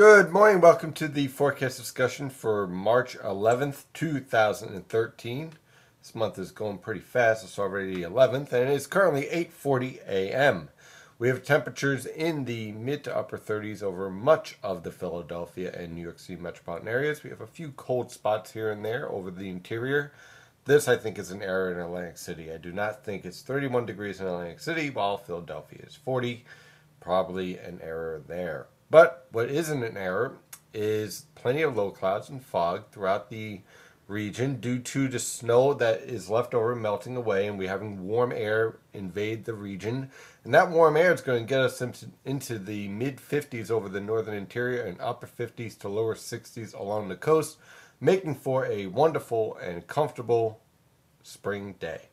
Good morning. Welcome to the forecast discussion for March 11th, 2013. This month is going pretty fast. It's already the 11th, and it is currently 8:40 a.m. We have temperatures in the mid to upper 30s over much of the Philadelphia and New York City metropolitan areas. We have a few cold spots here and there over the interior. This, I think, is an error in Atlantic City. I do not think it's 31 degrees in Atlantic City, while Philadelphia is 40. Probably an error there. But what isn't an error is plenty of low clouds and fog throughout the region due to the snow that is left over melting away, and we're having warm air invade the region. And that warm air is going to get us into the mid 50s over the northern interior and upper 50s to lower 60s along the coast, making for a wonderful and comfortable spring day.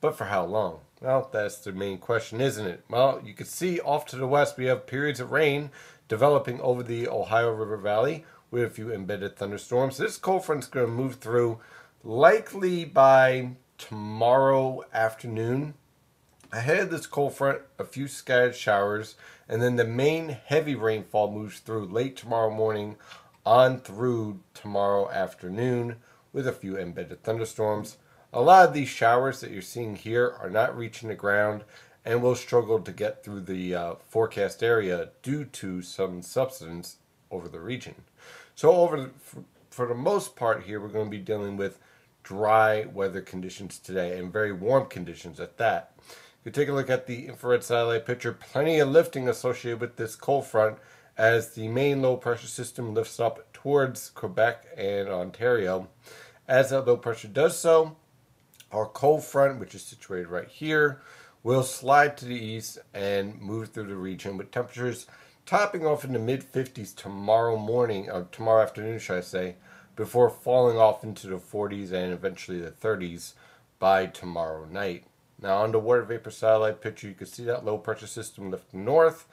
But for how long? Well, that's the main question, isn't it? Well, you can see off to the west we have periods of rain developing over the Ohio River Valley with a few embedded thunderstorms. This cold front is going to move through likely by tomorrow afternoon. Ahead of this cold front, a few scattered showers, and then the main heavy rainfall moves through late tomorrow morning on through tomorrow afternoon with a few embedded thunderstorms. A lot of these showers that you're seeing here are not reaching the ground and will struggle to get through the forecast area due to some subsidence over the region. So for the most part here, we're going to be dealing with dry weather conditions today and very warm conditions at that. If you take a look at the infrared satellite picture, plenty of lifting associated with this cold front as the main low pressure system lifts up towards Quebec and Ontario. As that low pressure does so, our cold front, which is situated right here, will slide to the east and move through the region with temperatures topping off in the mid-50s tomorrow morning, or tomorrow afternoon, should I say, before falling off into the 40s and eventually the 30s by tomorrow night. Now, on the water vapor satellite picture, you can see that low pressure system lifting north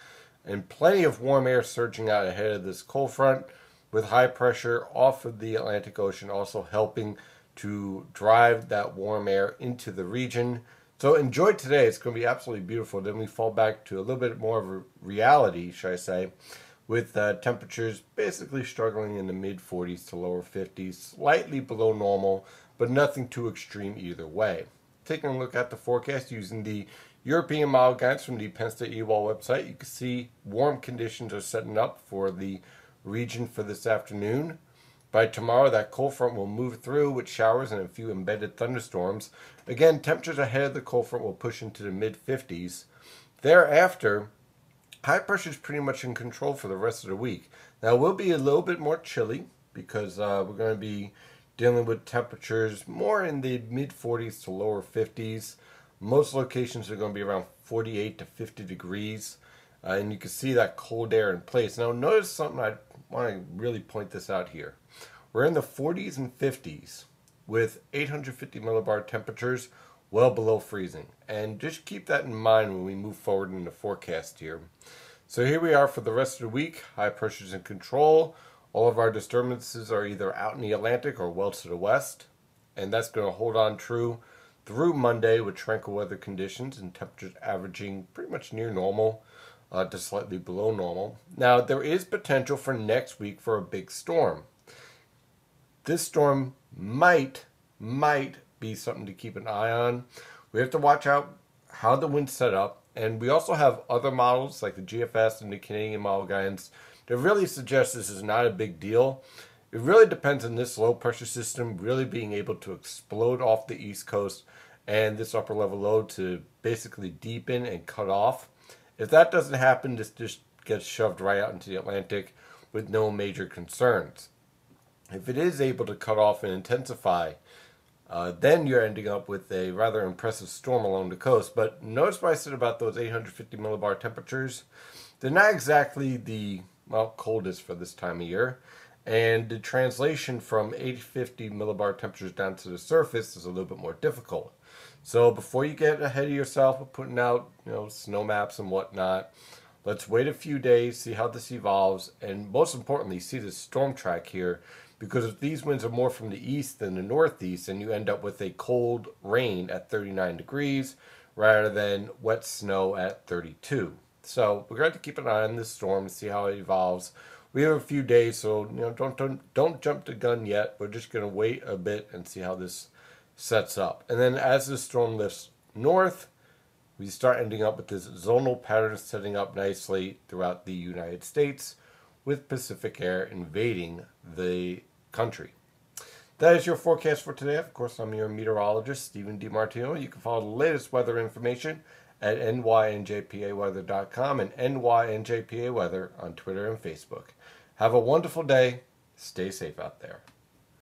and plenty of warm air surging out ahead of this cold front with high pressure off of the Atlantic Ocean also helping to drive that warm air into the region. So enjoy today. It's going to be absolutely beautiful. Then we fall back to a little bit more of a reality, should I say, with temperatures basically struggling in the mid 40s to lower 50s, slightly below normal, but nothing too extreme either way. Taking a look at the forecast using the European model guidance from the Penn State EWOL website, you can see warm conditions are setting up for the region for this afternoon. By tomorrow, that cold front will move through with showers and a few embedded thunderstorms. Again, temperatures ahead of the cold front will push into the mid-50s. Thereafter, high pressure is pretty much in control for the rest of the week. Now, it will be a little bit more chilly because we're going to be dealing with temperatures more in the mid-40s to lower 50s. Most locations are going to be around 48 to 50 degrees. And you can see that cold air in place. Now, notice something I want to really point this out here. We're in the 40s and 50s with 850 millibar temperatures well below freezing. And just keep that in mind when we move forward in the forecast here. So here we are for the rest of the week. High pressure's in control. All of our disturbances are either out in the Atlantic or well to the west. And that's going to hold on true through Monday with tranquil weather conditions and temperatures averaging pretty much near normal to slightly below normal. Now, there is potential for next week for a big storm. This storm might be something to keep an eye on. We have to watch out how the wind's set up, and we also have other models like the GFS and the Canadian model guidance that really suggest this is not a big deal. It really depends on this low pressure system really being able to explode off the east coast and this upper level low to basically deepen and cut off. If that doesn't happen, this just gets shoved right out into the Atlantic with no major concerns. If it is able to cut off and intensify, then you're ending up with a rather impressive storm along the coast. But notice what I said about those 850 millibar temperatures. They're not exactly the, coldest for this time of year. And the translation from 850 millibar temperatures down to the surface is a little bit more difficult. So before you get ahead of yourself with putting out, snow maps and whatnot, let's wait a few days, see how this evolves, and most importantly, see the storm track here. Because if these winds are more from the east than the northeast, then you end up with a cold rain at 39 degrees rather than wet snow at 32. So we're going to keep an eye on this storm and see how it evolves. We have a few days, so don't jump the gun yet. We're just going to wait a bit and see how this sets up. And then as the storm lifts north, we start ending up with this zonal pattern setting up nicely throughout the United States, with Pacific air invading the country. That is your forecast for today. Of course, I'm your meteorologist, Stephen DiMartino. You can follow the latest weather information at nynjpaweather.com and nynjpaweather on Twitter and Facebook. Have a wonderful day. Stay safe out there.